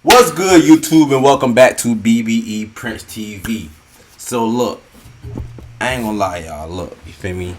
What's good, YouTube, and welcome back to BBE Prince TV. So look, I ain't gonna lie, y'all. Look, you feel me?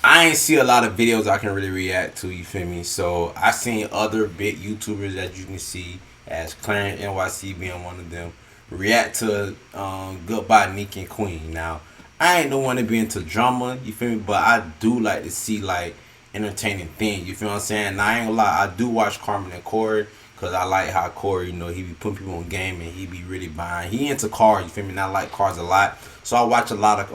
I ain't see a lot of videos I can really react to. You feel me? So I seen other big YouTubers that you can see as Clarence NYC being one of them react to Goodbye Nique and Queen. Now I ain't the one to be into drama. You feel me? But I do like to see like entertaining things. You feel what I'm saying? Now I ain't gonna lie. I do watch Carmen and Corey. Cause I like how Corey, he be putting people on game and he be really buying. He into cars, you feel me? And I like cars a lot, so I watch a lot of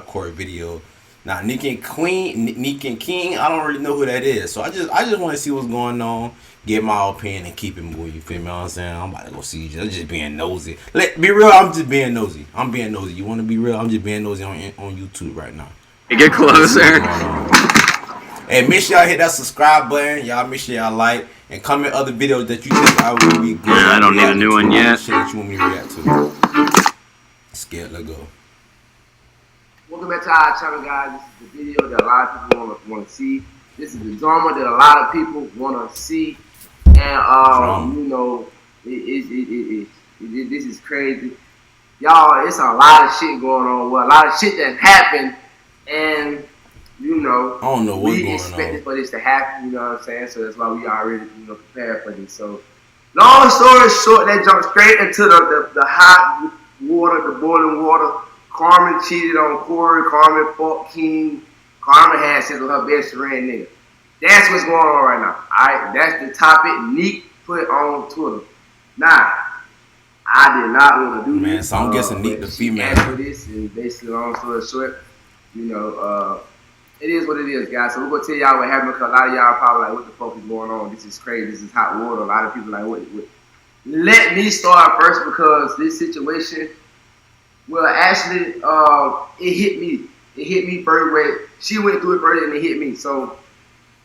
Corey videos. Now Nique and Queen, Nique and King, I don't really know who that is. So I just want to see what's going on, get my opinion, and keep it moving. You feel me? What I'm saying? I'm about to go see you. I'm just being nosy. Let be real. I'm just being nosy. I'm being nosy. You want to be real? I'm just being nosy on YouTube right now. You get closer. Hey, make sure y'all hit that subscribe button. Y'all make sure y'all like and comment other videos that you think I would be good. Yeah, I don't need a new one yet. Shit that you want me to react to. Scared, let go. Welcome back to our channel, guys. This is the video that a lot of people want to see. This is the drama that a lot of people want to see, and this is crazy, y'all. It's a lot of shit going on. Well, a lot of shit that happened, and I don't know what's we going expected on for this to happen. You know what I'm saying? So that's why we already prepared for this. So long story short, they jumped straight into the hot water, the boiling water. Carmen cheated on Corey. Carmen fought King. Carmen had sex with her best friend, nigga. That's what's going on right now. Alright, that's the topic Nique put on Twitter. Now, I did not want to do man, this. so I'm guessing Nique the female. Asked for this, and basically, long story short, it is what it is, guys. So we're gonna tell y'all what happened, because a lot of y'all probably like, what the fuck is going on? This is crazy. This is hot water. A lot of people like, what? Let me start first, because this situation, well, actually, it hit me. It hit me first way. She went through it first, and it hit me. So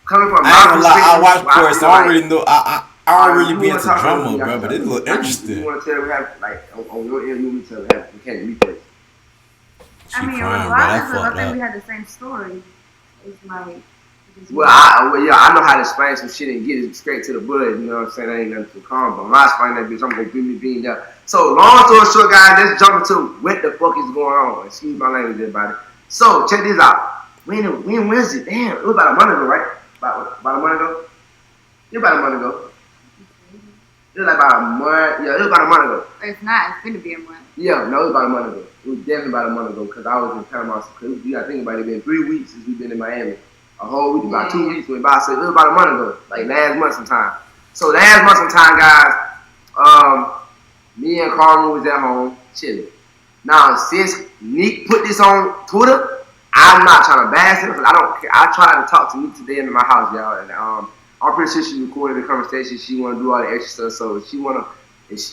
coming from my perspective, I watch Corey, so I don't really know. I don't really be into drama, bro. But it look interesting. You want to tell me what happened? Like on your end, you want me to tell me what happened? You can't me first. I mean, regardless I think we had the same story. It's like, I know how to explain some shit and get it straight to the bud. You know what I'm saying? That ain't nothing too calm. But when I explain that bitch, I'm gonna be me being there. So long story short, guys, let's jump into what the fuck is going on. Excuse my language, everybody. So check this out. When was it? Damn, it was about a month ago, right? About a month ago. It was about a month ago. It was like about a month. Yeah, it was about a month ago. it's not. It's gonna be a month. Yeah, no, it was about a month ago. It was definitely about a month ago, because I was in Panama. Cause you gotta think about it. It's been 3 weeks since we've been in Miami. A whole week, about 2 weeks went by. So it was about a month ago, like last month sometime. So last month sometime, guys, me and Carmen was at home chilling. Now, since Nique put this on Twitter, I'm not trying to bash it, because I tried to talk to Nique today in my house, y'all, and I'm pretty sure she recorded the conversation. She want to do all the extra stuff, so she want to.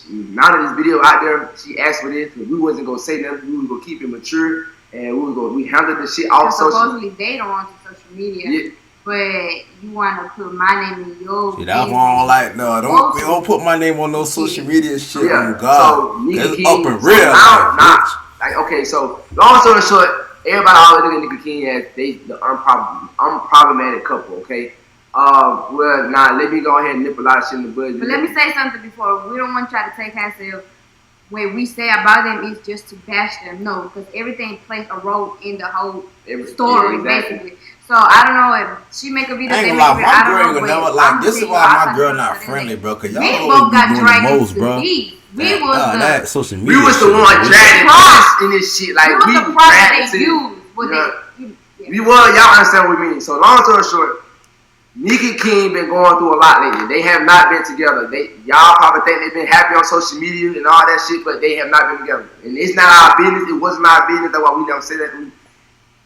Now that this video out there, she asked for this. We wasn't gonna say nothing. We was gonna keep it mature, and we handled the shit off social. Supposedly they don't want to social media, yeah. But you want to put my name in your. See, that's why I don't like. No, don't put my name on no social media shit. Yeah. Oh God, so Nique that's King, up and real. Like okay, so long story short, everybody always look at Nique King as the unproblematic couple. Okay. Well, now let me go ahead and nip a lot of shit in the bud. But let me say something before. We don't want y'all to take ourselves. What we say about them is just to bash them. No, because everything plays a role in the whole story, basically. So I don't know if she make a video. I ain't gonna lie, my girl ain't never like. This is why my girl not friendly, bro. Cause y'all always be doing the most, bro. That social media. We was the one dragging in this shit. Like we was the product they used. We were. Y'all understand what we mean? So long story short, Nique and King been going through a lot lately. They have not been together. Y'all probably think they've been happy on social media and all that shit, but they have not been together. And it's not our business. It wasn't our business. That's why we never say that.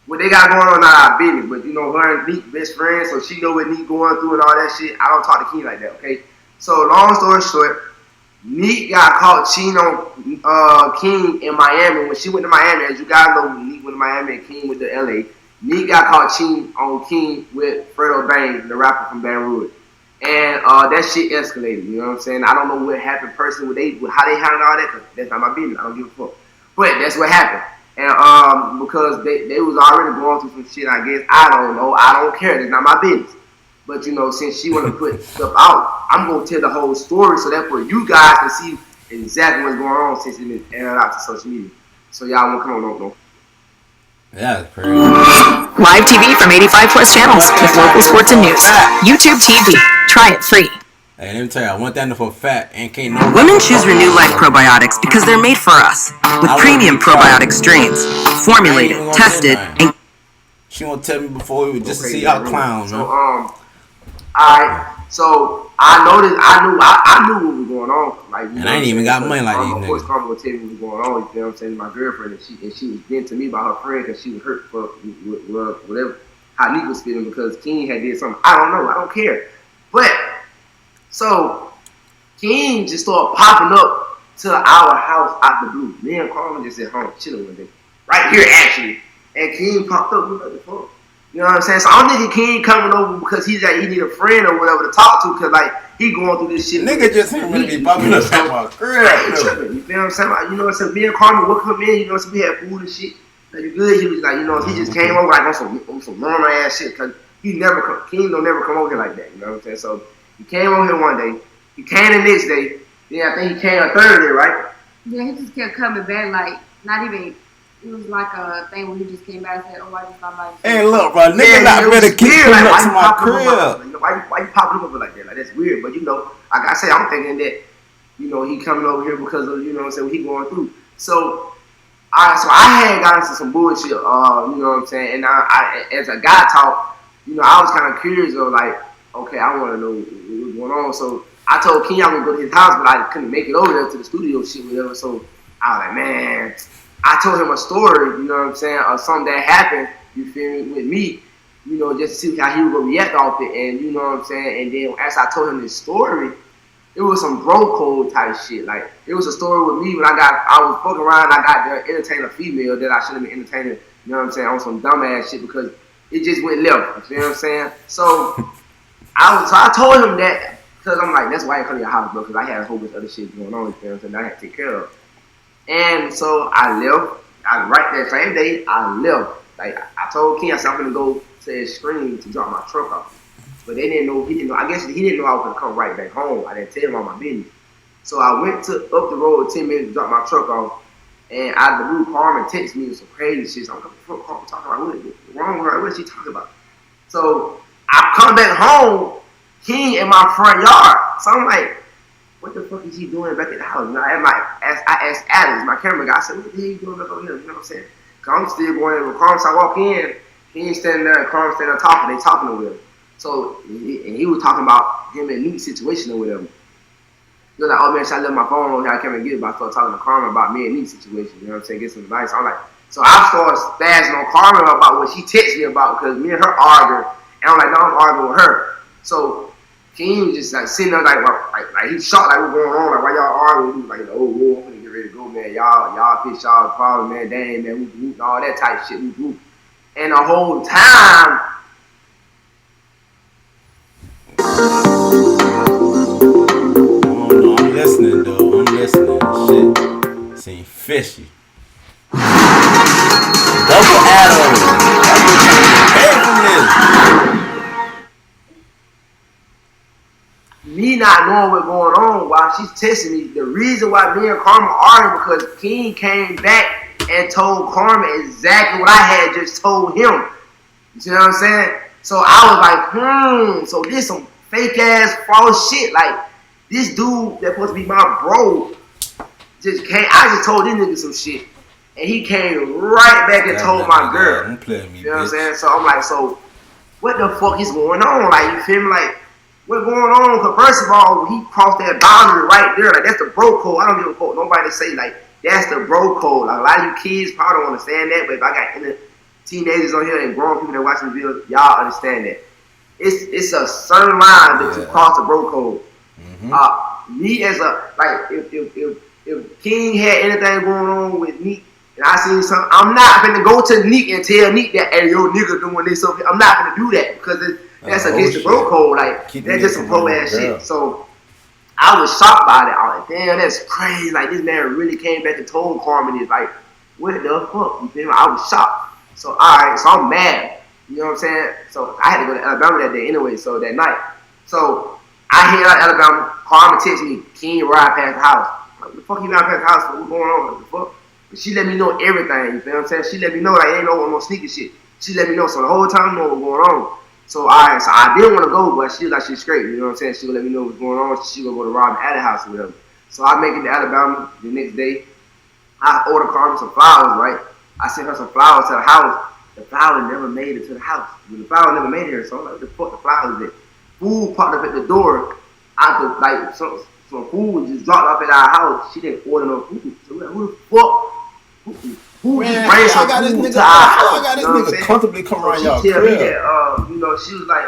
What they got going on, not our business. But her and Nique best friends, so she know what Nique going through and all that shit. I don't talk to King like that, okay? So long story short, Nique got caught cheating on King in Miami. When she went to Miami, as you guys know, Nique went to Miami and King went to LA. Nique got caught cheating on King with Fredo Bang, the rapper from Baton Rouge. And that shit escalated, you know what I'm saying? I don't know what happened personally, how they handled all that, because that's not my business. I don't give a fuck. But that's what happened. And because they was already going through some shit, I guess. I don't know. I don't care. That's not my business. But since she want to put stuff out, I'm gonna tell the whole story so that for you guys can see exactly what's going on since it's been aired out to social media. So y'all won't come on, no. Yeah, that's crazy. Live TV from 85 plus channels with local sports and news. YouTube TV. Try it free. Hey, let me tell you, I want that for fat and can't no. Women choose Renew Life probiotics because they're made for us. With premium probiotic strains, formulated, tested, and she won't tell me before we would just see our clown, so, man. Alright, so I noticed, I knew what was going on. Like, and I ain't even got money like these niggas. Of course, niggas. Carmen would tell me what was going on. You feel what I'm saying? My girlfriend, and she was getting to me about her friend because she was hurt for whatever how Nique was feeling because King had did something. I don't know. I don't care. But so King just started popping up to our house out the blue. Me and Carmen just at home chilling one day, right here actually, and King popped up. What the fuck? You know what I'm saying? So I don't think King coming over because he's like he need a friend or whatever to talk to because like he going through this shit. Nigga just ain't really be popping up at my crib. You feel what I'm saying? Like, you know what I'm saying? Me and Carmen would come in. You know what I'm saying? We had food and shit. Like you good? He was like, he just came over like on some normal ass shit because he never come. King don't never come over here like that. You know what I'm saying? So he came over here one day. He came the next day. Then I think he came a third day, right? Yeah, he just kept coming back like not even. It was like a thing where he just came back and said, "Oh, I just thought about it." Hey, look, bro, nigga not ready to keep coming up to my crib. Why you popping up like that? Like that's weird. But like I say, I'm thinking that he coming over here because of what I'm saying what he going through. So I had got into some bullshit. You know what I'm saying? And I as a guy talk, I was kind of curious of like, okay, I want to know what's going on. So I told King I would go to his house, but I couldn't make it over there to the studio shit, whatever. So I was like, man. I told him a story, you know what I'm saying, of something that happened, you feel me, with me, just to see how he would react off it, and you know what I'm saying, and then as I told him this story, it was some bro code type shit, like, it was a story with me when I was fucking around, I got to entertain a female that I should have been entertaining, you know what I'm saying, on some dumbass shit, because it just went left, you feel what I'm saying, so I told him that, because I'm like, that's why I ain't come to your house, bro, because I had a whole bunch of other shit going on, you feel what I'm saying, that I had to take care of. And so I left. Right that same day, I left. Like I told King, I said I'm gonna go to his screen to drop my truck off. But they didn't know. He didn't know. I guess he didn't know I was gonna come right back home. I didn't tell him all my business. So I went up the road 10 minutes to drop my truck off. And out of the blue, Carmen texted me with some crazy shit. So I'm like, what the fuck Carmen talking about? What's wrong with her? What is she talking about? So I come back home, King in my front yard. So I'm like, what the fuck is he doing back at the house? I asked Alex, my camera guy, I said, what the hell you doing back over here? You know what I'm saying? Cause I'm still going in with Carmen. So I walk in, he ain't standing there, and Carmen standing there talking, they talking to him. So, he was talking about him in a new situation or whatever. He was like, oh man, should I left my phone on here? I can't even get it, but I started talking to Carmen about me and Nique situation, you know what I'm saying? Get some advice. I'm like, so I started spazzing on Carmen about what she texted me about, because me and her arguing, and I'm like, no, I'm arguing with her. So, King was just like sitting there like he's shocked, like what's going on, like why y'all arguing? He was like, oh, I'm gonna get ready to go, man. Y'all fix y'all problem, man. Dang, man, we all that type shit. And the whole time, I'm listening, though. I'm listening. Shit seem fishy. Double Adam. Hey from this. me not knowing what's going on while she's texting me, the reason why me and Carmen arguing because King came back and told Carmen exactly what I had just told him. You see what I'm saying? So I was like, so this some fake ass false shit. Like this dude that's supposed to be my bro just came. I just told this nigga some shit, and he came right back and told my girl. You know what I'm saying? So I'm like, so what the fuck is going on? Like you feel me? Like what's going on? Because first of all, he crossed that boundary right there. Like that's the bro code. I don't give a fuck. Nobody say like that's the bro code. Like a lot of you kids probably don't understand that, but if I got teenagers on here and grown people that watching the video, y'all understand that. It's a certain line that you cross the bro code. Me as a like if King had anything going on with Nique and I seen something, I'm not gonna go to Nique and tell Nique that hey yo nigga doing this. So I'm not gonna do that because that's against the bro code. Like that's just some pro ass shit. So I was shocked by that. I was like, damn, that's crazy. Like this man really came back and told Carmen this. Like what the fuck? You feel me? I was shocked. So alright, so I'm mad. You know what I'm saying? So I had to go to Alabama that day anyway. So that night, so I head out to Alabama. Carmen texts me, "King ride past the house." I'm like, "What the fuck you ride past the house for? What's going on? What the fuck?" But she let me know everything. You feel what I'm saying? She let me know like ain't no sneaky shit. She let me know. So the whole time I know what's going on. So I didn't want to go, but she was like she's straight. You know what I'm saying? She would let me know what's going on. She gonna go to Robin at the house or whatever. So I make it to Alabama the next day. I order Carmen some flowers, right? I sent her some flowers to the house. The flower never made it to the house. The flower never made it here, so I'm like, what the fuck the flowers at? Food popped up at the door. Like some food just dropped off at our house. She didn't order no food. So we're like, who the fuck? Who just bring some food to our house? I got this nigga comfortably come around y'all crib. She tell me crib. that, she was like,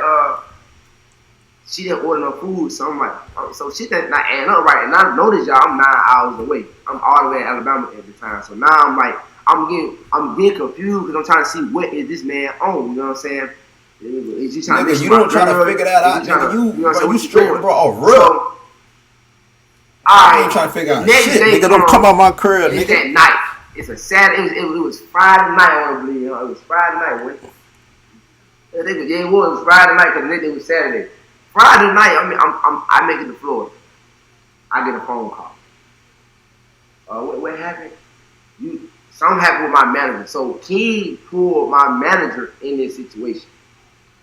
she didn't order no food. So I'm like, so shit that's not adding up right. And I noticed y'all, I'm 9 hours away. I'm all the way in Alabama at the time. So now I'm like, I'm getting confused because I'm trying to see what is this man on. You know what I'm saying? Is you trying nigga, you don't try to figure that out, nigga. You straight, bro, real. So, I ain't trying to figure out shit. Nigga, don't come out my crib, nigga. It's at night. It's a Saturday. It was Friday night, I don't believe. It was Friday night. It was Friday night because it was Saturday. Friday night, I make it to Florida. I get a phone call. What happened? Something happened with my manager. So King pulled my manager in this situation.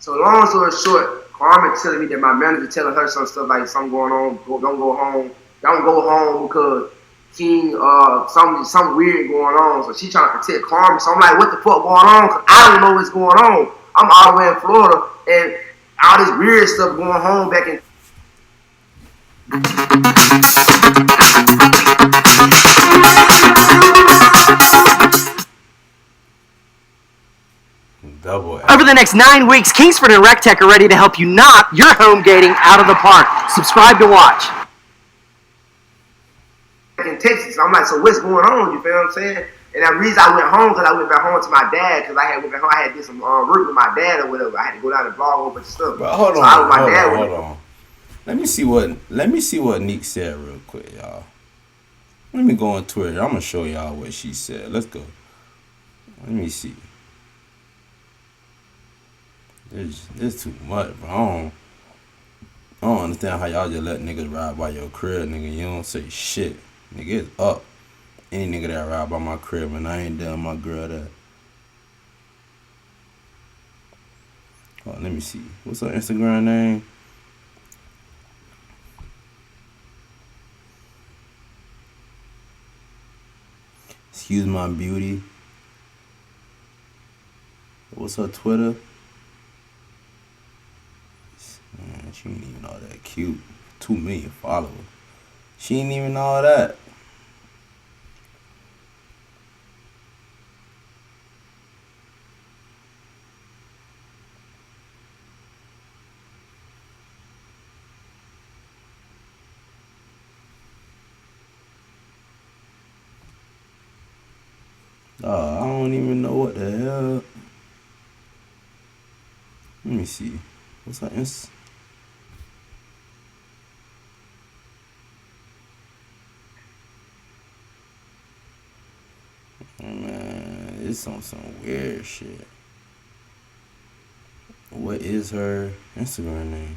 So long story short, Carmen telling me that my manager telling her some stuff like something going on. Don't go home because King something weird going on. So she trying to protect Carmen. So I'm like, what the fuck going on? Cause I don't know what's going on. I'm all the way in Florida and all this weird stuff going on back in. Over the next 9 weeks, Kingsford and RecTech are ready to help you knock your home gating out of the park. Subscribe to watch. In Texas, I'm like, so what's going on? You feel what I'm saying? And the reason I went home because I went back home to my dad because I had did some work with my dad or whatever. I had to go down and vlog over stuff. But hold on. Let me see what Nique said real quick, y'all. Let me go on Twitter. I'm gonna show y'all what she said. Let's go. Let me see. It's too much, bro. I don't understand how y'all just let niggas ride by your crib, nigga. You don't say shit. Nigga, it's up. Any nigga that ride by my crib and I ain't done my girl that. Oh, let me see. What's her Instagram name? Excuse my beauty. What's her Twitter? Man, she ain't even all that cute. 2 million followers. She ain't even all that. I don't even know what the hell. Let me see. What's her Insta? Man, it's on some weird shit. What is her Instagram name?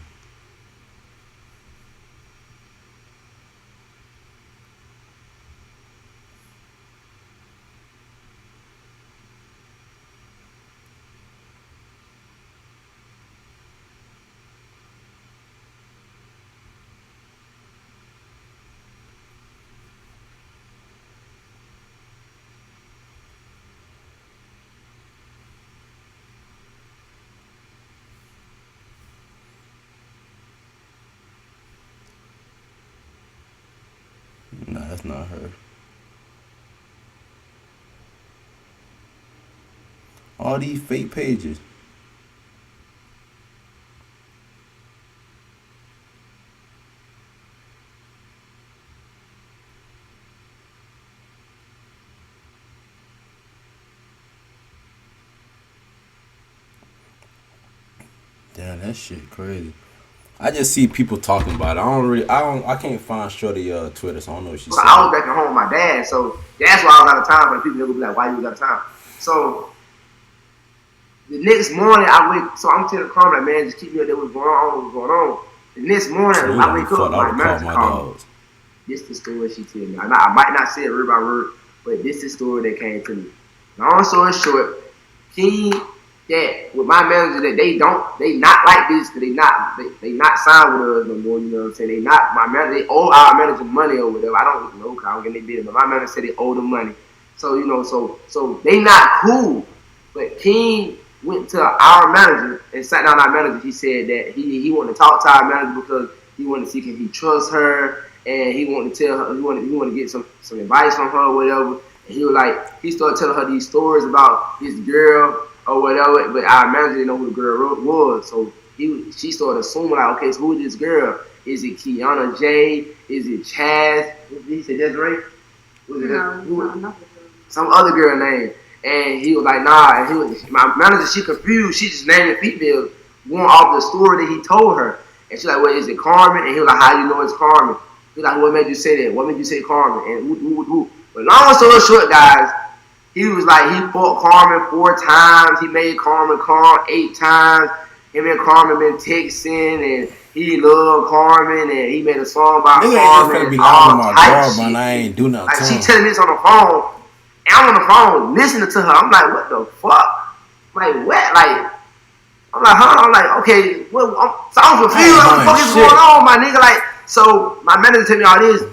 Nah, that's not her. All these fake pages. Damn, that shit crazy. I just see people talking about it. I can't find Shorty Twitter, so I don't know what she said. I was back at home with my dad, so that's why I was out of town. For the people that would be like, why you was out of town? So The next morning, so I'm telling Carmen, like, man, just keep me up there. What's going on? I don't know what's going on. The next morning, I wake up, my manager called me. This is the story she told me. I might not say it word by word, but this is the story that came to me. Long story short, that with my manager, that they not like this, because they not signed with us no more. You know what I'm saying? They not my manager. They owe our manager money or whatever. I don't know. I don't get any bid, but my manager said they owe them money. So you know, so they not cool. But King went to our manager and sat down with our manager. He said that he wanted to talk to our manager because he wanted to see if he trusts her, and he wanted to tell her he wanted to get some advice from her or whatever. And he started telling her these stories about his girl or whatever, but our manager didn't know who the girl was. So she started assuming, like, okay, so who is this girl? Is it Kiana J? Is it Chaz? He said Desiree? No, some other girl name. And he was like, nah. And my manager, she confused. She just named the female going off the story that he told her. And she's like, well, is it Carmen? And he was like, how do you know it's Carmen? He was like, what made you say that? What made you say Carmen? And who? But long story short, guys, he was like, he fought Carmen 4 times. He made Carmen call 8 times. Him and Carmen been texting, and he loved Carmen, and he made a song about Carmen. Be all type shit. Man, I ain't do nothing. Like, she telling this on the phone, and I'm on the phone listening to her. I'm like, what the fuck? Like, what? Like, I'm like, huh? I'm like, okay, well, I'm confused. What the fuck is going on, my nigga? Like, so my manager told me all this.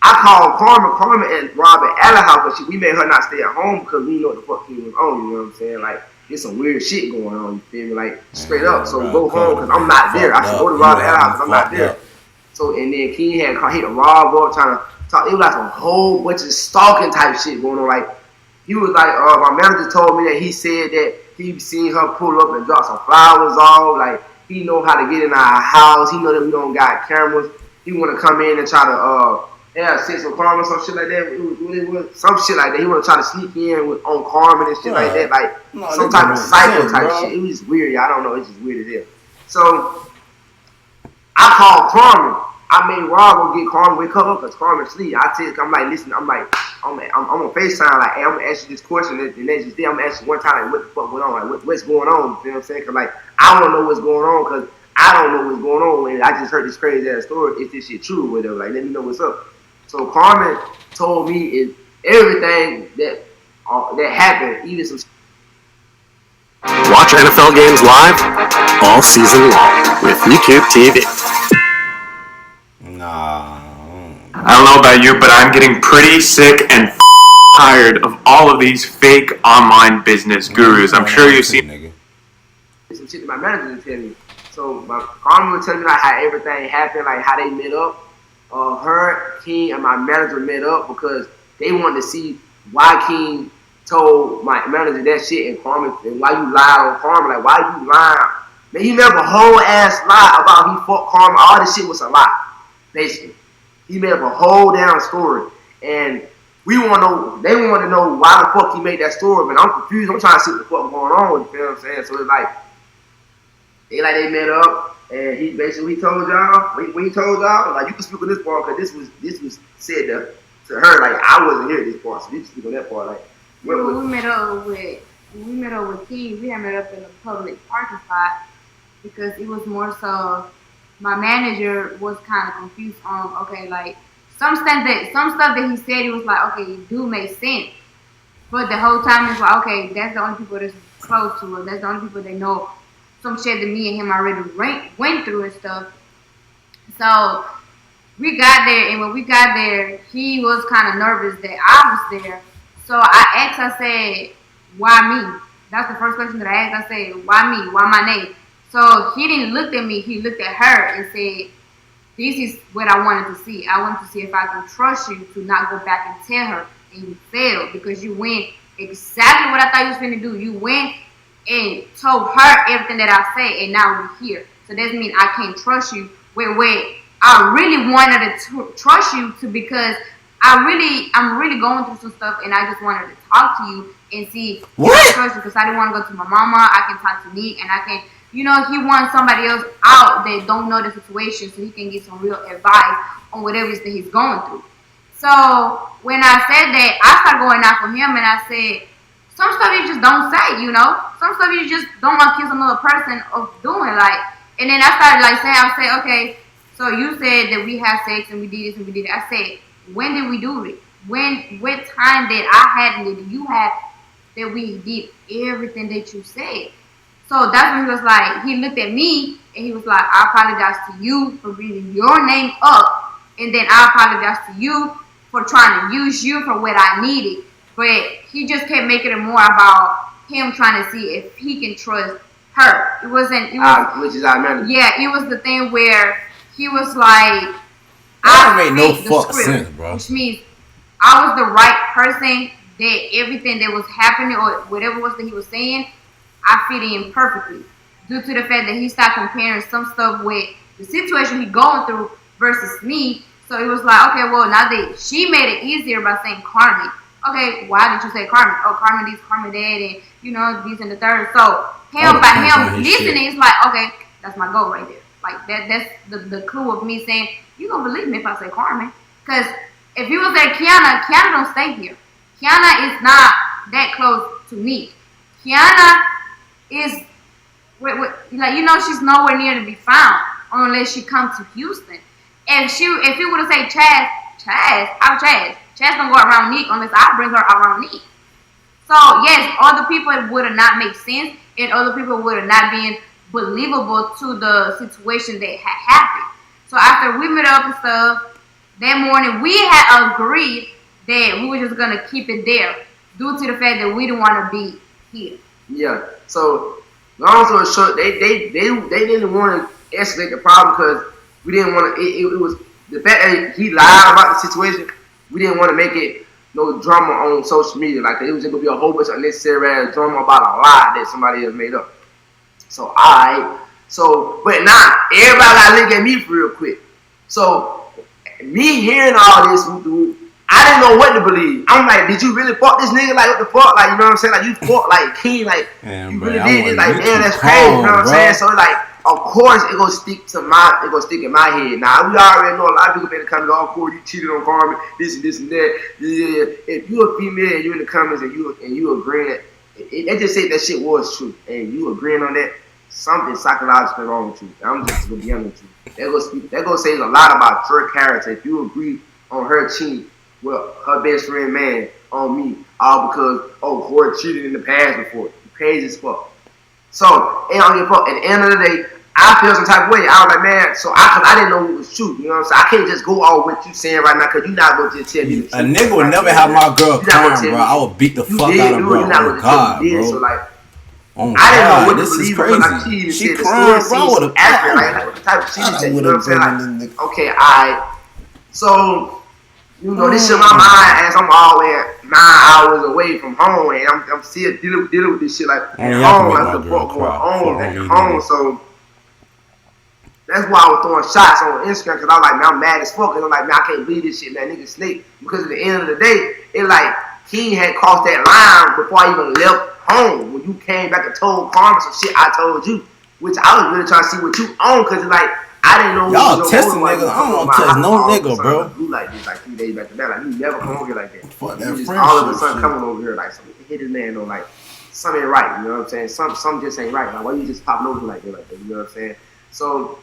I called Carmen and Robert at her house, but we made her not stay at home because we know what the fuck he was on. You know what I'm saying? Like, there's some weird shit going on. You feel me? Like, straight up. So go home because I'm not there. I should go to Robert at her house because I'm not there. So and then King had hit a Rob up trying to talk. It was like a whole bunch of stalking type shit going on. Like, he was like, my manager told me that he said that he seen her pull up and drop some flowers off. Like, he know how to get in our house. He know that we don't got cameras. He want to come in and try to sex with Carmen, some shit like that. It was some shit like that. He want to try to sneak in on Carmen and shit like that. Like, some type of psycho type shit. It was just weird. I don't know. It's just weird as hell. So I called Carmen. I made Rob go get Carmen, wake up because Carmen sleep. I'm like, listen, I'm on FaceTime, like, hey, I'm gonna ask you this question, and then just I'm gonna ask you one time, like, what the fuck going on? Like, what's going on? You know what I'm saying? Because, like, I don't know what's going on because I don't know what's going on. And I just heard this crazy ass story. Is this shit true or whatever? Like, let me know what's up. So Carmen told me is everything that happened, even some. Watch NFL games live all season long with Nique TV. Nah. I don't know about you, but I'm getting pretty sick and tired of all of these fake online business gurus. I'm sure you've seen some shit that my manager was telling me. So Carmen was telling me like how everything happened, like how they met up. Her, King, and my manager met up because they wanted to see why King told my manager that shit and Carmen, and why you lied on Carmen. Like, why you lying? Man, he made up a whole ass lie about he fought Carmen. All this shit was a lie, basically. He made up a whole damn story, and they want to know why the fuck he made that story. But I'm confused. I'm trying to see what the fuck going on. You feel what I'm saying? So it's like they met up. And he basically told y'all, when he told y'all, like, you can speak on this part because this was said to her, like, I wasn't here at this part, so you can speak on that part. Like, when we met up with King, we had met up in a public parking spot because it was more so my manager was kind of confused on, okay, like, some stuff that he said, it was like, okay, it do make sense, but the whole time it's like, okay, that's the only people that's close to us, that's the only people that know some shit that me and him already went through and stuff. So we got there, and when we got there, he was kind of nervous that I was there. So I asked, I said, why me? That's the first question that I asked. I said, why me? Why my name? So he didn't look at me. He looked at her and said, this is what I wanted to see. I wanted to see if I can trust you to not go back and tell her. And you failed because you went exactly what I thought you was going to do. You went and told her everything that I say, and now we're here. So that means I can't trust you. Wait. I really wanted to trust you because I'm really going through some stuff, and I just wanted to talk to you and see if I trust you because I didn't want to go to my mama. I can talk to Nique, and I can, he wants somebody else out that don't know the situation so he can get some real advice on whatever it is that he's going through. So when I said that, I started going out for him, and I said, some stuff you just don't say, Some some stuff you just don't want to accuse another person of doing. Like, and then I started like saying, I said, okay, so you said that we had sex and we did this and we did that. I said, when did we do it? What time that I had and that you had that we did everything that you said? So that's when he was like, he looked at me and he was like, I apologize to you for bringing your name up, and then I apologize to you for trying to use you for what I needed. But he just kept making it more about him trying to see if he can trust her. It wasn't. It was, which is our manager. yeah, it was the thing where he was like, That don't make no fuck sense, bro. which means I was the right person. That everything that was happening or whatever it was that he was saying, I fit in perfectly. Due to the fact that he started comparing some stuff with the situation he going through versus me. So it was like, okay, well, now that she made it easier by saying Carmen. Okay, why did you say Carmen? Oh, Carmen this, Carmen that, and you know, this and the third. So him by him listening, it's like, okay, that's my goal right there. Like that's the clue of me saying, you gonna believe me if I say Carmen. Because if you was at Kiana don't stay here. Kiana is not that close to me. Kiana is, like, you know, she's nowhere near to be found unless she comes to Houston. If you would have said Chaz don't go around Nique unless I bring her around Nique. So yes, other people would have not made sense, and other people would have not been believable to the situation that had happened. So after we met up and stuff, that morning we had agreed that we were just gonna keep it there due to the fact that we didn't want to be here. Yeah. So long story short, they didn't want to escalate the problem because we didn't want to. It was the fact that he lied about the situation. We didn't want to make it no drama on social media. Like, it was just gonna be a whole bunch of unnecessary drama about a lie that somebody has made up. So but now everybody gotta look at me for real quick. So me hearing all this, I didn't know what to believe. I'm like, did you really fuck this nigga? Like, what the fuck? Like, you know what I'm saying? Like, you fuck like King, like, you really did it. Like, man, that's crazy. You know what I'm saying? So like, of course, it gonna stick in my head. Now, we already know a lot of people in the comments, oh, cool, you cheated on Carmen, this and this and that. Yeah. If you a female and you in the comments and you agreeing that, it just say that shit was true, and you agreeing on that, something psychologically wrong with you. I'm just gonna be honest with you. That gonna say a lot about your character if you agree on her cheating with her best friend man on me, all because Corey cheated in the past before. Crazy as fuck. So it don't give a fuck. At the end of the day, I feel some type of way. I was like, man, so I didn't know it was true. You know what I'm saying? I can't just go all what you saying right now because you're not gonna just tell me the truth. A nigga would never have my girl crying, bro. I would beat the fuck out of her, bro. Oh God, bro. So like, oh I didn't know what this to is believe. crazy. She crying, bro. What a accurate, like what type of shit is that? You know what I'm saying? Like, okay, alright. So, you know, this shit in my mind as I'm always 9 hours away from home, and I'm still dealing with this shit like at home, like the fuck going on at home. So that's why I was throwing shots on Instagram, because I was like, man, I'm mad as fuck. And I'm like, man, I can't believe this shit, man, nigga snake. Because at the end of the day, it like King had crossed that line before I even left home. When you came back and told Carmen some shit I told you, which I was really trying to see what you own, because it's like, I didn't know. Y'all testing niggas. I don't test no nigga, bro. You like this, like 3 days back to back. Like, you never come over here like that. Fuck that you just friendship all of a sudden shit. coming over here like something. Hit this man though, like something ain't right. You know what I'm saying? Some just ain't right. Like, why you just popping over like that? You know what I'm saying? So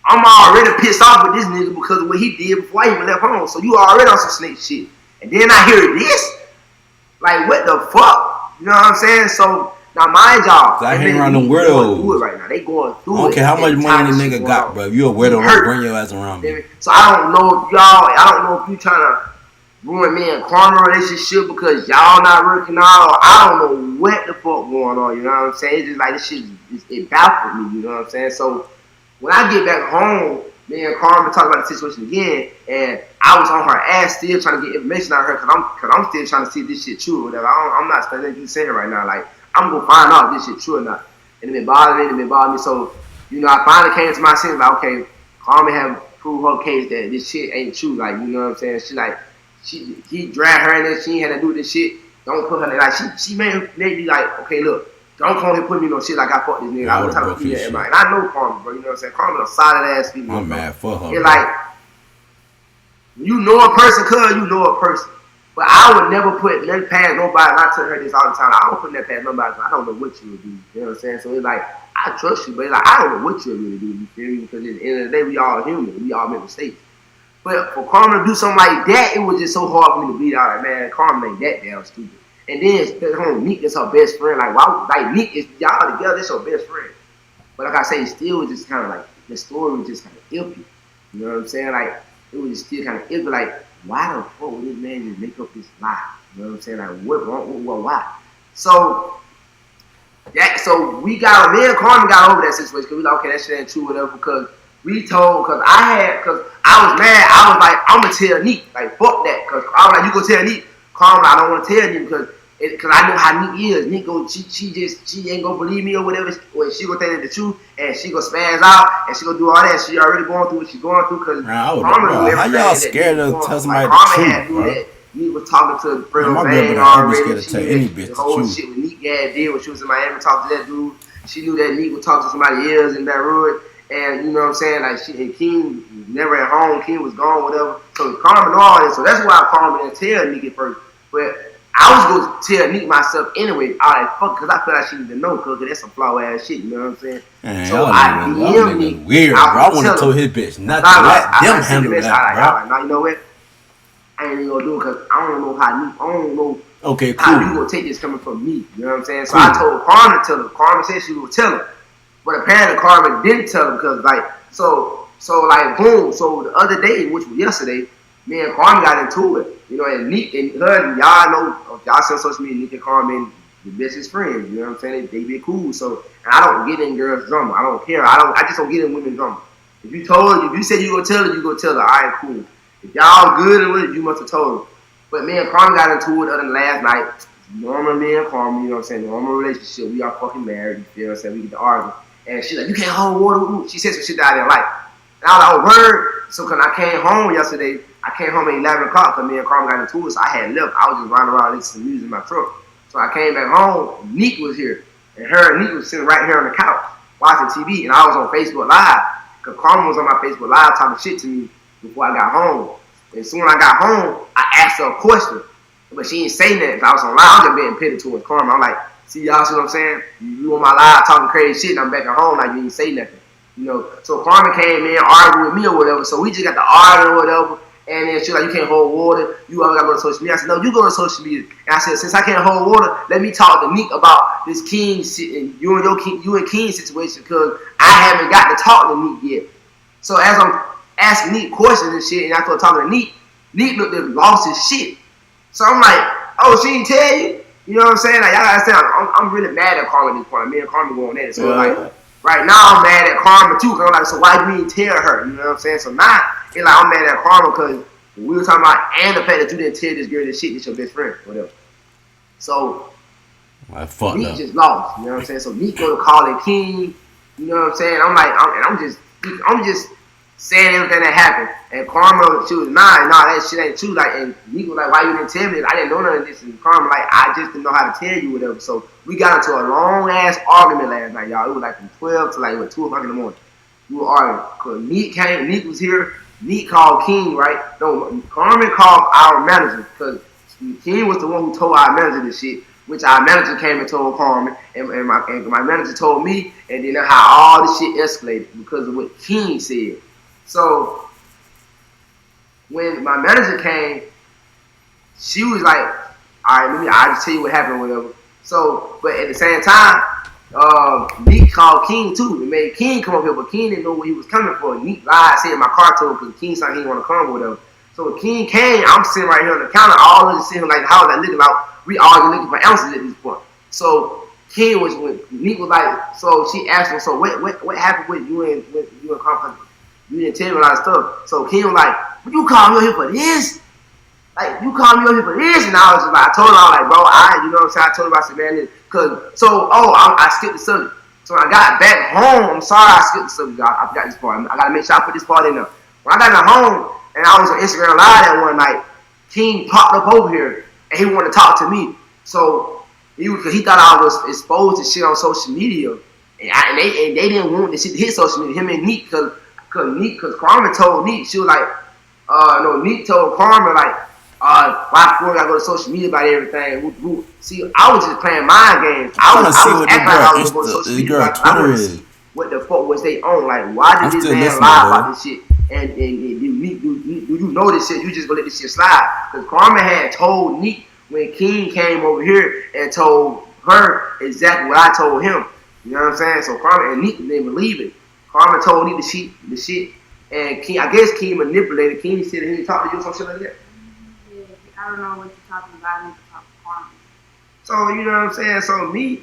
I'm already pissed off with this nigga because of what he did before I even left home. So you already on some snake shit, and then I hear this. Like, what the fuck? You know what I'm saying? So now, mind y'all, I hang around them weirdos. Do it right now. They going through it. I don't care how much money the nigga got, bro. If you a weirdo, don't bring your ass around me. So I don't know if you trying to ruin me and Carmen relationship because y'all not working out, or I don't know what the fuck going on. You know what I'm saying? It's just like this shit, it baffled me. You know what I'm saying? So when I get back home, me and Carmen talk about the situation again, and I was on her ass still trying to get information out of her because I'm still trying to see if this shit true or whatever. I'm not studying you saying right now. Like, I'm gonna find out if this shit true or not. And it been bothering me. So, you know, I finally came to my sense like, okay, Carmen have proved her case that this shit ain't true. Like, you know what I'm saying? He dragged her in there. She ain't had to do this shit. Don't put her in. Like, she made me like, okay, look, don't come here put me no shit like I fucked this nigga. I was trying to be that everybody. And I know Carmen, bro. You know what I'm saying? Carmen a solid ass female. I'm mad for her. It's like, you know a person, cuz you know a person. But I would never put nothing past nobody. And I tell her this all the time. I don't put nothing past nobody. I don't know what you would do. You know what I'm saying? So it's like, I trust you, but it's like, I don't know what you'll really do. You feel me? Because at the end of the day, we all human. We all make mistakes. But for Carmen to do something like that, it was just so hard for me to beat out. Like, man, Carmen ain't that damn stupid. And then Nique is her best friend. Like, why? Like, Nique is y'all together. That's your best friend. But like I say, it still was just kind of like the story was just kind of iffy. You know what I'm saying? Like, it was just still kind of iffy. Like, why the fuck would this man just make up this lie? You know what I'm saying? Like, what, why? So we got, me and Carmen got over that situation because we like, okay, that shit ain't true, whatever. Because because I was mad. I was like, I'm gonna tell Nique, like, fuck that. Because I was like, you go tell Nique. Carmen, I don't want to tell Nique because I know how Nique is. Nique she ain't gonna believe me or whatever. She gonna tell the truth and she gonna spaz out and she gonna do all that. She already going through what she going through because how y'all scared to tell somebody the truth, bro? Nique was talking to the friend my man brother already. Scared to tell any bitch the whole shit with Nique did when she was in Miami talking to that dude. She knew that Nique would talk to somebody else in that road. And you know what I'm saying? Like, and King was never at home. King was gone, whatever. So Carmen and all that. So that's why Carmen didn't tell Nique at first. But I was going to tell Nique myself anyway. I like, fuck, because I feel like she need to know, because that's some flaw ass shit. You know what I'm saying? Man, so I DM'd Nique. Weird, bro. I want to tell his bitch nothing. Let them handle that, bro. Like, now you know what? I ain't even going to do it because I don't know how Nique, I don't know cool. how you going to take this coming from me. You know what I'm saying? So I told Carmen to tell her. Carmen said she would tell her. But apparently Carmen didn't tell him because, like, so like, boom. So the other day, which was yesterday, me and Carmen got into it. You know, and Nique and her, and y'all know, y'all see on social media, Nique and Carmen, the bestest friends. You know what I'm saying? They be cool. So, and I don't get in girls' drama. I don't care. I just don't get in women's drama. If you said you gonna tell her, you gonna tell her. All right, cool. If y'all good with it, you must have told her. But me and Carmen got into it other than last night. Normal me and Carmen, you know what I'm saying? Normal relationship. We are fucking married. You feel what I'm saying? We get to argue. And she's like, you can't hold water. She said some shit that I didn't like. And I was like, oh, word. So when I came home yesterday, I came home at 11 o'clock because me and Carmen got into it. So I had left. I was just running around listening to music in my truck. So I came back home. Nique was here. And her and Nique was sitting right here on the couch watching TV. And I was on Facebook Live because Carmen was on my Facebook Live talking shit to me before I got home. And soon I got home, I asked her a question. But she didn't say nothing. I was on live. I was just being petty towards Carmen. I'm like, see, y'all see what I'm saying? You on my live talking crazy shit and I'm back at home like you didn't say nothing. You know, so Carmen came in, argued with me or whatever. So we just got to argue or whatever. And then she's like, you can't hold water. You always got to go to social media. I said, no, you go to social media. And I said, since I can't hold water, let me talk to Nique about this King shit and you and King situation because I haven't got to talk to Nique yet. So as I'm asking Nique questions and shit, and I started talking to Nique looked at lost his shit. So I'm like, oh, she didn't tell you? You know what I'm saying? Like, y'all understand, I'm really mad at Carmen at this point. Me and Carmen going at it. So, like, right now I'm mad at Carmen, too. Because I'm like, so why you didn't tell her? You know what I'm saying? So now, it's like I'm mad at Carmen because we were talking about, and the fact that you didn't tell this girl this shit, it's your best friend, whatever. So, Nique just lost. You know what I'm saying? So, Nique go to call it King. You know what I'm saying? I'm like, I'm just saying everything that happened. And Carmen, she was nah, that shit ain't true. Like, and Nique was like, why you didn't tell me this? I didn't know none of this. And Carmen, like, I just didn't know how to tell you, whatever. So we got into a long ass argument last night, y'all. It was like from 12 to like 2 o'clock in the morning. We were arguing. Cause Nique came, Nique was here. Nique called King, right? No, Carmen called our manager because King was the one who told our manager this shit. Which our manager came and told Carmen, and my manager told me, and then how all this shit escalated because of what King said. So when my manager came, she was like, all right, I'll just tell you what happened or whatever. So, but at the same time, Nique called King too. It made King come up here, but King didn't know what he was coming for. Nique lied, said in my car to him because King said he didn't want to come or whatever. So when King came, I'm sitting right here on the counter, all of us sitting like, how is that looking like? We all looking for ounces at this point. So King was when Nique was like, so she asked him, so what happened with you and Carmen? You didn't tell me a lot of stuff. So King was like, you called me over here for this? Like, you called me over here for this? And I was just like, I told him, I was like, bro, you know what I'm saying? I told him, I said, man, I skipped the subject. So when I got back home, I'm sorry I skipped the subject, y'all. I forgot this part. I got to make sure I put this part in there. When I got home, and I was on Instagram Live that one night, King popped up over here, and he wanted to talk to me. So he thought I was exposed to shit on social media, and they didn't want this shit to hit social media. Him and Nique, because Carmen told Nique, she was like, Nique told Carmen like, why Corey gotta go to social media about everything? See, I was just playing mind games. I was acting like I was gonna go to social media about I want to see what the fuck was they on. Like, why did this man lie about this shit? And do you know this shit? You just gonna let this shit slide? Because Carmen had told Nique when King came over here and told her exactly what I told him. You know what I'm saying? So Carmen and Nique didn't believe it. Carmen told Nique the shit, and King, I guess King manipulated. King said that he talked to you or some shit like that. Yeah, I don't know what you're talking about. I need to talk to Carmen. So you know what I'm saying? So me,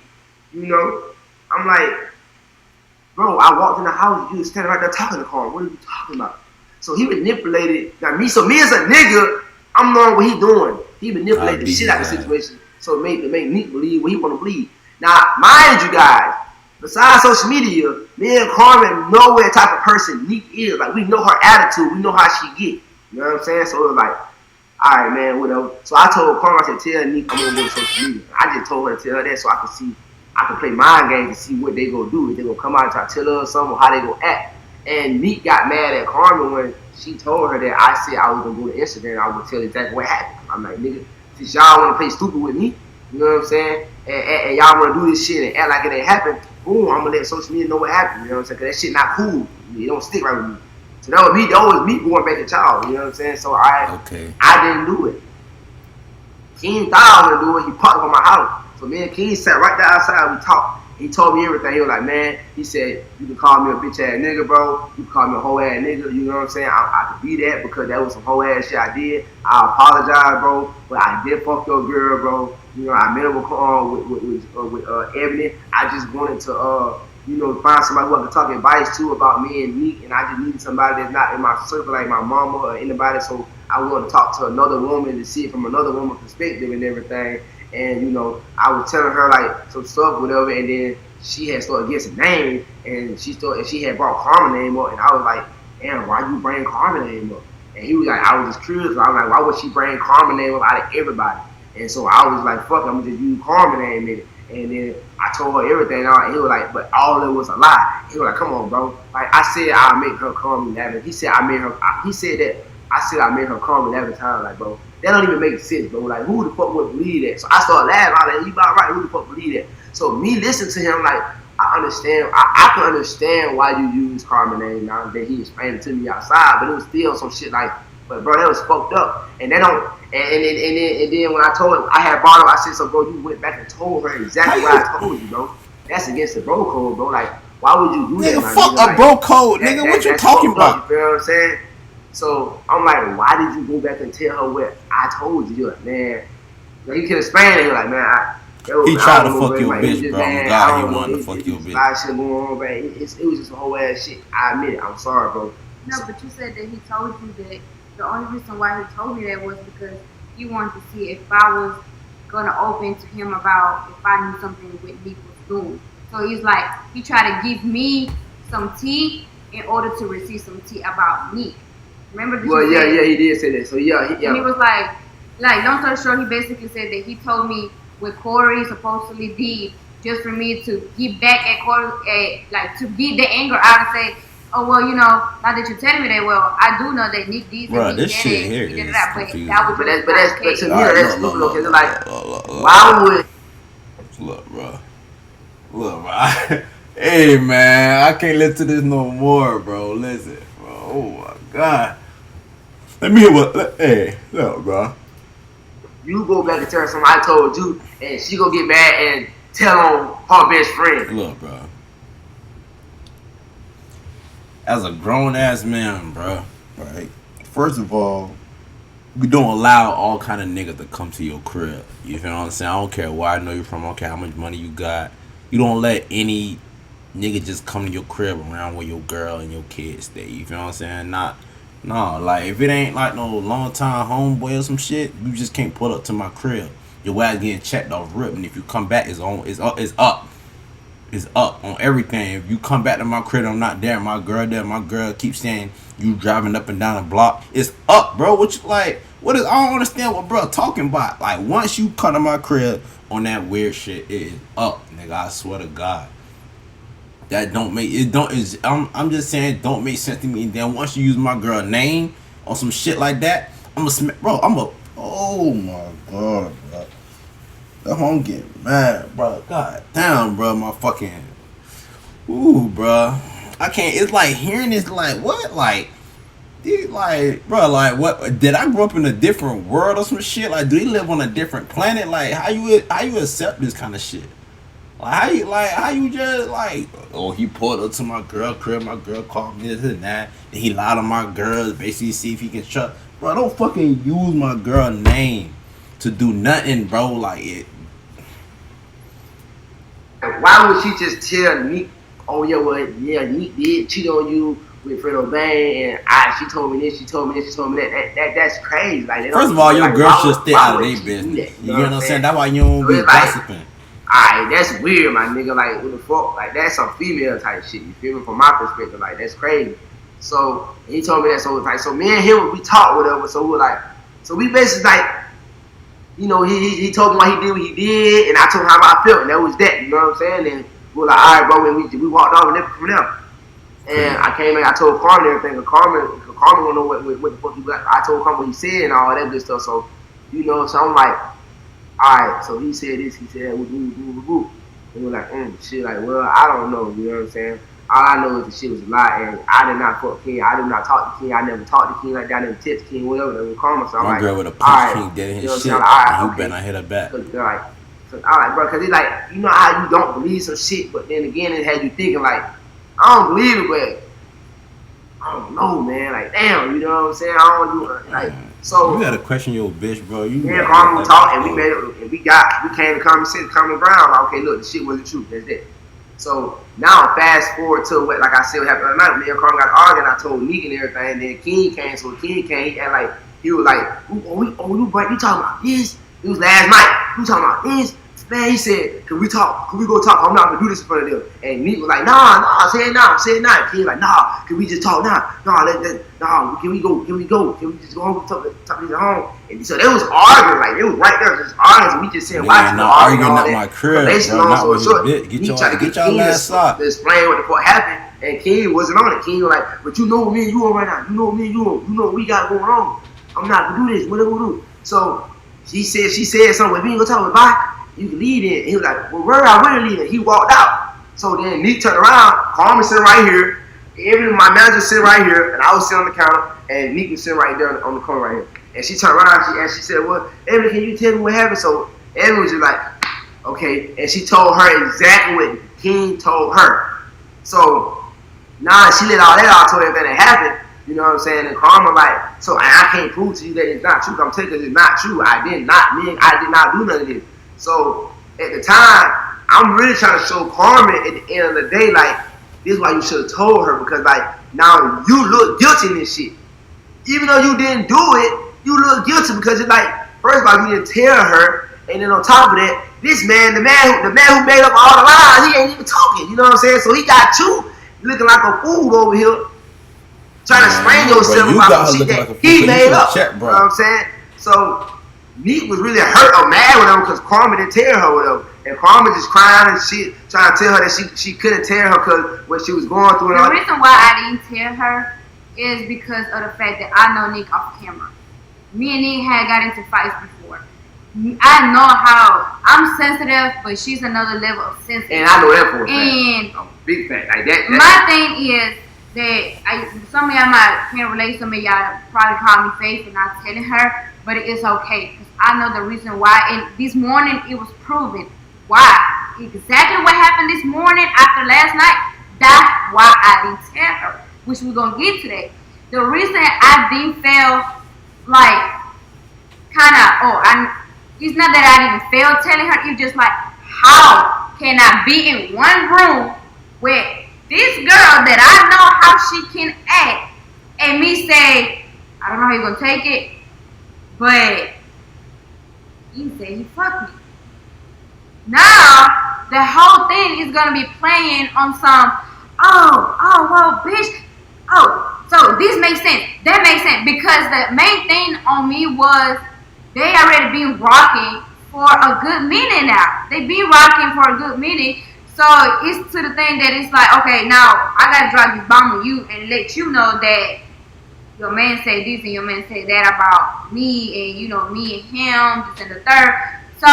you know, I'm like, bro, I walked in the house, you was standing right there talking to Carmen. What are you talking about? So he manipulated. Now me as a nigga, I'm knowing what he doing. He manipulated the shit out of the situation. So to make Nique believe what he want to believe. Now, mind you guys, besides social media, me and Carmen know what type of person Nique is. Like, we know her attitude. We know how she get. You know what I'm saying? So it was like, all right, man, whatever. So I told Carmen, I said, tell Nique I'm going to go to social media. I just told her to tell her that so I can play mind games to see what they going to do. If they going to come out and try to tell her something or how they going to act. And Nique got mad at Carmen when she told her that I said I was going to go to Instagram and I was going to tell exactly what happened. I'm like, nigga, since y'all want to play stupid with me, you know what I'm saying? And y'all want to do this shit and act like it ain't happened, boom, I'm going to let social media know what happened. You know what I'm saying? Because that shit not cool. It don't stick right with me. So that was me going back to y'all. You know what I'm saying? So I didn't do it. King thought I was going to do it. He parked on my house. So me and King sat right there outside. We talked. He told me everything. He was like, man, he said, you can call me a bitch ass nigga, bro. You can call me a hoe ass nigga. You know what I'm saying? I could be that because that was some hoe ass shit I did. I apologize, bro. But I did fuck your girl, bro. You know, I met her with Ebony. I just wanted to, you know, find somebody who I could talk advice to about me and Nique. And I just needed somebody that's not in my circle like my mama or anybody. So I wanted to talk to another woman to see it from another woman's perspective and everything. And, you know, I was telling her, like, some stuff, whatever, and then she had started guessing names, and she had brought Carmen name up, and I was like, damn, why you bring Carmen name up? And he was like, I was just curious. I was like, why would she bring Carmen name up out of everybody? And so I was like, fuck, I'm going to just use Carmen name in it. And then I told her everything, and he was like, but all of it was a lie. He was like, come on, bro. Like, I said I'll make her Carmen 11. He said I made her Carmen 11 times. Like, bro, that don't even make sense, bro. Like, who the fuck would believe that? So I started laughing. I was like, you about right. Who the fuck believe that? So me listening to him, like, I understand. I can understand why you use Carmen name now that he explained it to me outside, but it was still some shit like, but bro, that was fucked up. And they don't. And then when I told him, I had brought up, I said, so bro, you went back and told her exactly what I told you, bro. That's against the bro code, bro. Like, why would you do that? Nigga, fuck a bro code, nigga. What you talking about? You feel what I'm saying? So I'm like, why did you go back and tell her what I told you? You're like, man, he could explain it. He was like, man, he tried to fuck your bitch, bro. God, he wanted to fuck your bitch. A lot of shit going on, man. It was just some whole ass shit. I admit it. I'm sorry, bro. No, but you said that he told you that the only reason why he told me that was because he wanted to see if I was gonna open to him about if I knew something what Nique was doing. So he's like, he tried to give me some tea in order to receive some tea about Nique. Remember? Well, yeah, he did say that. So yeah. And he was like long story short, he basically said that he told me what Corey supposedly did just for me to get back at Corey, like to get the anger out and say, oh well, you know, now that you're telling me that, well, I do know that Nique did. Bro, this shit here is confusing. But to me, that's stupid. Because like, why would? Look, bro. Hey, man, I can't listen to this no more, bro. Listen, bro. Oh my God. Let me hear what. Hey, look, bro. You go back and tell her something I told you, and she gonna get mad and tell on her best friend. Look, bro. As a grown ass man, bro, right? First of all, we don't allow all kind of niggas to come to your crib. You feel what I'm saying? I don't care where I know you're from. I don't care how much money you got. You don't let any nigga just come to your crib around where your girl and your kids stay. You feel what I'm saying? No, like if it ain't like no long time homeboy or some shit, you just can't pull up to my crib. Your ass getting checked off rip, and if you come back, it's up on everything. If you come back to my crib, I'm not there. My girl there. My girl keeps saying you driving up and down the block. It's up, bro. What you like? What is? I don't understand what bro talking about. Like once you come to my crib on that weird shit, it is up, nigga. I swear to God. That don't make it don't is I'm just saying don't make sense to me. And then once you use my girl name on some shit like that, I'm Oh my god, bro. The home get mad, bro. God damn, bro. My fucking. Ooh, bro. I can't. It's like hearing this. Like what? Like, dude, like, bro. Like, what? Did I grow up in a different world or some shit? Like, do they live on a different planet? Like, how you accept this kind of shit? How you just like? Oh, he pulled up to my girl crib. My girl called me this and that. And he lied on my girl. Basically, see if he can trust. Bro, don't fucking use my girl name to do nothing, bro. Like it. Why would she just tell Nique, oh yeah, well, yeah, Nique did cheat on you with Fredo Bang, and she told me this, she told me this, she told me that. That's crazy. Like, First of all, your like, girl should stay out of their that, business. You know get what I'm saying? That's why you don't be gossiping. Alright, that's weird, my nigga. Like, what the fuck? Like, that's some female type shit. You feel me? From my perspective, like, that's crazy. So he told me that. So me and him, we talked whatever. So we were like, so we basically like. You know, he told me why he did what he did, and I told him how I felt, and that was that. You know what I'm saying? And we were like, all right, bro. And we walked off and from there. And I came in, I told Carmen everything. And Carmen don't know what the fuck he like. I told Carmen what he said and all that good stuff. So, you know, so I'm like, all right. So he said this, he said that, woo. And we're like, shit. Like, well, I don't know. You know what I'm saying? All I know is the shit was a lie, and I did not fuck King. I did not talk to King. I never talked to King like that. I never text King, whatever. That was Karma. So I'm my like, girl would have punched King dead in his shit, and he better not hit her back. So I'm like, bro, because it's like, you know how you don't believe some shit, but then again, it had you thinking like, I don't believe it, but I don't know, man. Like, damn, you know what I'm saying? I don't do it. Like, so you gotta question your bitch, bro. You me and Karma talked, and we made it, and we came to common ground. Like, okay, look, the shit wasn't true. That's that. So now fast forward to what, like I said, what happened last night. Me and Carmen got arguing. I told Nique and everything. And then King came. So King came, and like he was like, you talking about this? It was last night. You talking about this? Man, he said, can we talk? Can we go talk? I'm not gonna do this in front of them. And Nique was like, nah, say it now, say it now. King was like, nah, can we just talk now? Nah, can we go? Can we just go home and talk this at home? And so they was arguing, like they was right there just arguing. So we just said, watch not arguing at my crib, bro. Not with your bitch. Get your ass up. To explain what the fuck happened, and King wasn't on it. King was like, but you know what me and you on right now. You know what me and you on. You know what we got going on. I'm not gonna do this. What are we gonna do? So she said something. If we ain't gonna talk about you can leave it. He was like, well, where I wouldn't leave it. He walked out. So then Nique turned around, Carmen sitting right here, my manager sitting right here, and I was sitting on the counter, and Nique was sitting right there on the corner right here. And she turned around and she said, well, Evan, can you tell me what happened? So Evan was just like, okay. And she told her exactly what King told her. So now she let all that out, told everything that happened. You know what I'm saying? And Carmen like, so I can't prove to you that it's not true. I'm telling you it's not true. I did not do none of this. So at the time, I'm really trying to show Carmen at the end of the day, like, this is why you should have told her, because like now you look guilty in this shit. Even though you didn't do it, you look guilty because it's like, first of all, you didn't tell her, and then on top of that, this man, the man who made up all the lies, he ain't even talking. You know what I'm saying? So he got you looking like a fool over here, trying to explain yourself about some shit that he made up. You know what I'm saying? So Nique was really hurt or mad with him because Carmen didn't tell her whatever. And Carmen just crying and shit, trying to tell her that she couldn't tell her because what she was going through. The reason why I didn't tell her is because of the fact that I know Nique off camera. Me and Nique had got into fights before. I know how I'm sensitive, but she's another level of sensitive. And I know that for a fact. And I'm a big fan. Like that. My thing is that some of y'all might can't relate. Some of y'all probably call me fake for not telling her, but it's okay because I know the reason why. And this morning it was proven why. Exactly what happened this morning after last night. That's why I didn't tell her, which we're gonna get to that. The reason I didn't feel like it's not that I didn't feel telling her. It's just like, how can I be in one room with this girl that I know how she can act, and me say, I don't know how you're gonna take it, but he said he fucked me. Now the whole thing is gonna be playing on some, well, bitch. So this makes sense. That makes sense because the main thing on me was they already been rocking for a good minute now. They been rocking for a good minute. So it's to the thing that it's like, okay, now I gotta drop this bomb on you and let you know that your man say this and your man say that about me and, you know, me and him, this and the third. So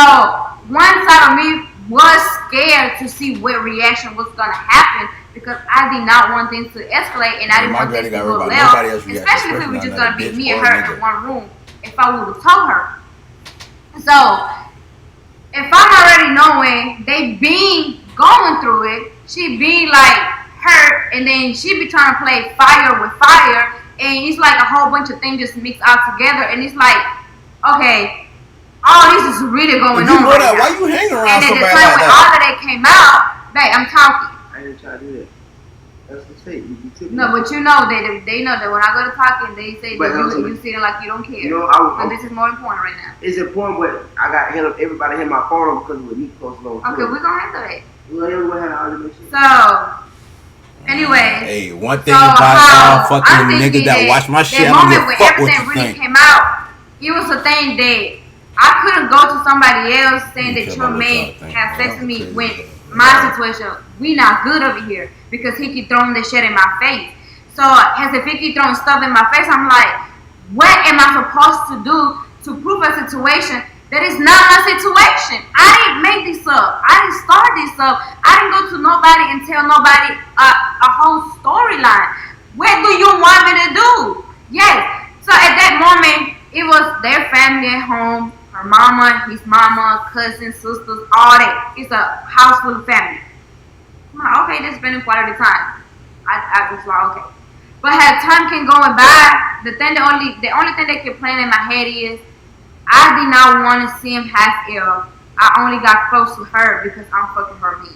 one side of me was scared to see what reaction was going to happen because I did not want things to escalate and I didn't want things to go left, especially if it was just going to be me and her in one room if I would have told her. So if I'm already knowing they been going through it, she be like hurt and then she be trying to play fire with fire and it's like a whole bunch of things just mixed out together and it's like, okay, all this is really going on right now. Why you hanging around somebody like that? And at the time when all of that came out, babe, I'm talking. I didn't try to do that. That's the state. No, but you know they know that when I go to talking, they say that you sitting like you don't care. You know, and this is more important right now. It's important, but I got everybody hit my phone because of what Nique posted on Twitter. Okay, we're gonna handle that. So, anyway. Hey, one thing about y'all fucking niggas that watch my shit, I'm gonna when fuck what everything you really think. came out, it was a thing that I couldn't go to somebody else saying that your man had sex with me when my situation, we not good over here because he keep throwing this shit in my face. So as if he keep throwing stuff in my face, I'm like, what am I supposed to do to prove a situation that is not my situation? I didn't make this up. I didn't start this up. I didn't go to nobody and tell nobody a whole storyline. What do you want me to do? Yes. So at that moment, it was their family at home. Her mama, his mama, cousins, sisters, all that. It's a house full of family. I'm like, okay, they're spending quality time. I was like, okay. But as time can going by, the only thing that kept playing in my head is I did not want to see him half ill. I only got close to her because I'm fucking her me.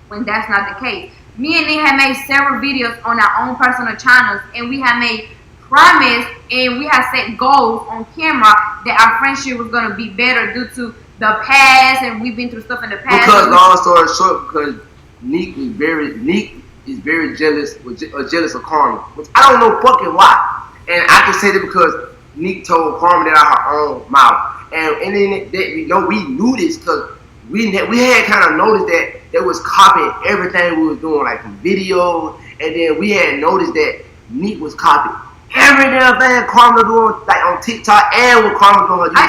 When that's not the case. Me and Nique had made several videos on our own personal channels and we had made promise and we had set goals on camera that our friendship was going to be better due to the past and we've been through stuff in the past. Because long story short, because Nique is very jealous of Carmen, which I don't know fucking why. And I can say that because Nique told Carmen that out her own mouth. And then we knew this because we had kind of noticed that they was copying everything we was doing, like from videos, and then we had noticed that Nique was copying every damn thing Carmen doing, like on TikTok and what Carmen doing. I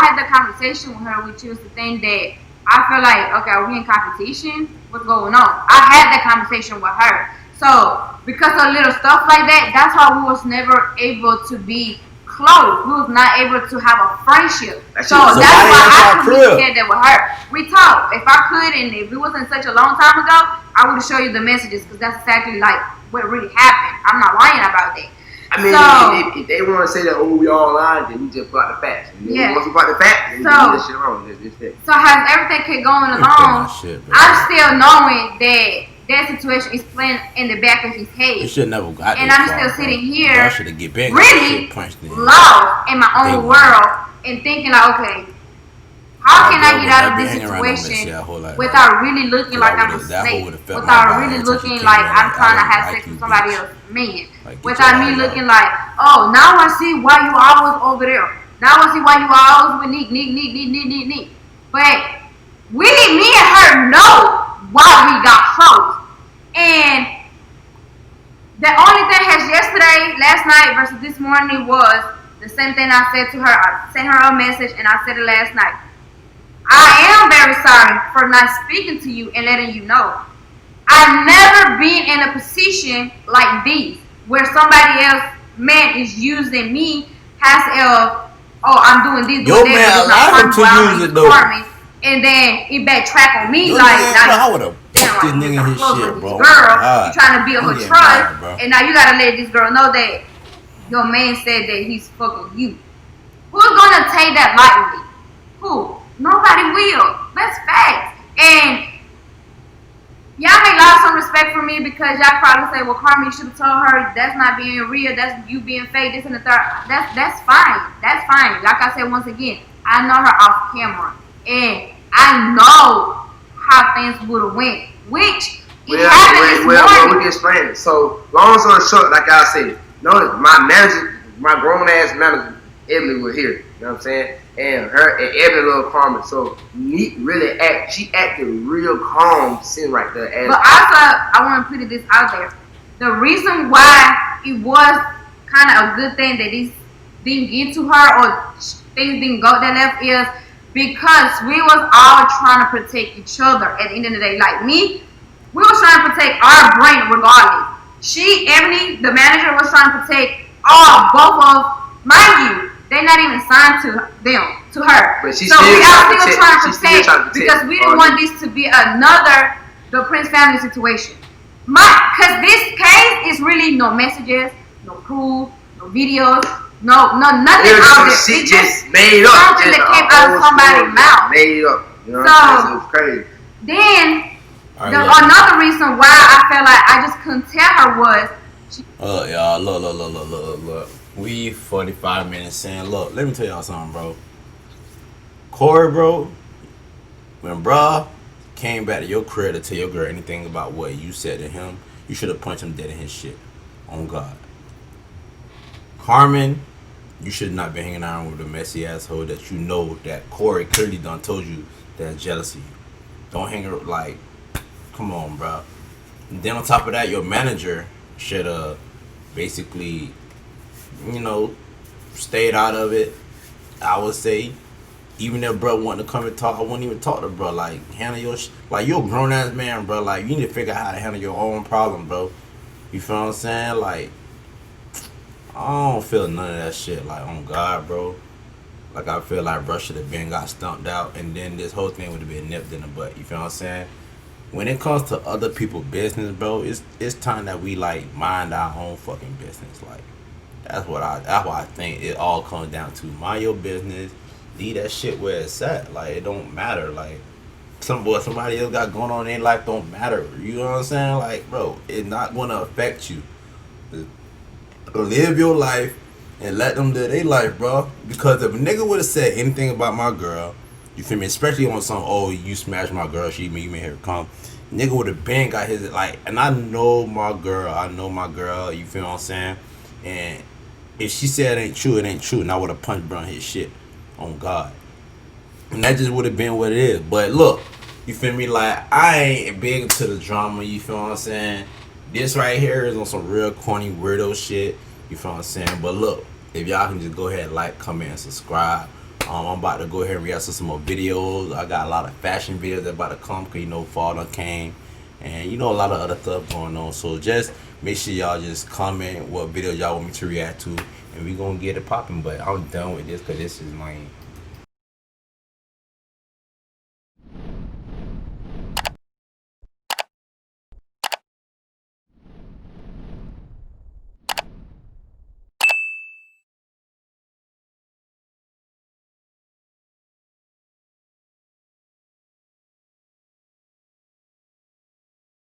had the conversation with her, which was the thing that I feel like, okay, are we in competition? What's going on? I had that conversation with her. So because of little stuff like that, that's why we was never able to be close. We was not able to have a friendship. So that's why I couldn't get that with her. We talked. If I could, and if it wasn't such a long time ago, I would show you the messages because that's exactly like what really happened. I'm not lying about that. I mean, if they want to say that, oh, we all lying, then we just brought the facts. And then once we brought the facts, then we do this shit wrong. So as everything kept going along, I'm still knowing that situation is playing in the back of his head. You should never got and I'm still sitting here, really lost in my own world and thinking like, okay, how can I get out of this situation without really looking like I'm a snake? Without really looking like I'm trying to have sex with somebody else's man? Without me looking like, oh, now I see why you always over there. Now I see why you always with Nique. But me and her know why we got close. And the only thing last night versus this morning was the same thing I said to her. I sent her a message and I said it last night. I am very sorry for not speaking to you and letting you know. I've never been in a position like this where somebody else man is using me as if, oh, I'm doing this, doing that, and then it backtrack on me I would have fucked this nigga his shit, bro. Girl, you trying to build her trust, and now you gotta let this girl know that your man said that he's fucking you. Who's gonna take that lightly? Who? Nobody will. That's facts. And y'all may lose some respect for me because y'all probably say, well, Carmen, you should have told her that's not being real, that's you being fake, this and the third. That's fine. That's fine. Like I said once again, I know her off camera. And I know how things would have went. Which happened this morning. We can explain it. So, long story short, like I said, notice my manager, my grown ass manager, Emily, was here. You know what I'm saying? And her and Ebony little Carmen. So Nique really she acted real calm sitting right there. But also, I want to put this out there. The reason why it was kind of a good thing that this didn't get to her or things didn't go that left is because we was all trying to protect each other at the end of the day. Like me, we was trying to protect our brand regardless. Ebony, the manager, was trying to protect both of, mind you, they're not even signed to her. But so we are still trying to protect because we didn't want this to be another the Prince family situation. Because this case is really no messages, no proof, no videos, nothing out there. It's just made up. Something that came out of somebody's mouth. Made up. You know what I'm saying? So it's crazy. Then another reason why I felt like I just couldn't tell her was y'all, look. We 45 minutes in. Look, let me tell y'all something, bro. Corey, bro, when bruh came back to your crib to tell your girl anything about what you said to him, you should have punched him dead in his shit. On God. Carmen, you should not be hanging out with a messy asshole that you know that Corey clearly done told you that's jealous of you. Don't hang around, like, come on, bro. And then on top of that, your manager should have basically, stayed out of it. I would say, even if bro wanted to come and talk, I wouldn't even talk to bro. Like, handle your like, you're a grown ass man, bro. Like, you need to figure out how to handle your own problem, bro. You feel what I'm saying? Like, I don't feel none of that shit. Like, on God, bro. Like, I feel like bro should have been got stumped out, and then this whole thing would have been nipped in the butt. You feel what I'm saying? When it comes to other people's business, bro, it's time that we like mind our own fucking business. Like, that's why I think it all comes down to mind your business, leave that shit where it's at. Like, it don't matter. Like, somebody else got going on in their life don't matter. You know what I'm saying? Like, bro, it's not gonna affect you. Live your life and let them live their life, bro. Because if a nigga would have said anything about my girl, you feel me? Especially on some, you smashed my girl, you made her come. Nigga would have been got his, like, and I know my girl, you feel what I'm saying? And if she said it ain't true, and I would have punched bro on his shit, on God. And that just would have been what it is. But look, you feel me? Like, I ain't big into the drama, you feel what I'm saying? This right here is on some real corny weirdo shit, you feel what I'm saying? But look, if y'all can just go ahead, like, comment, and subscribe. I'm about to go ahead and react to some more videos. I got a lot of fashion videos that about to come, because fall done came, and a lot of other stuff going on. So just make sure y'all just comment what video y'all want me to react to, and we gonna get it popping. But I'm done with this because this is lame.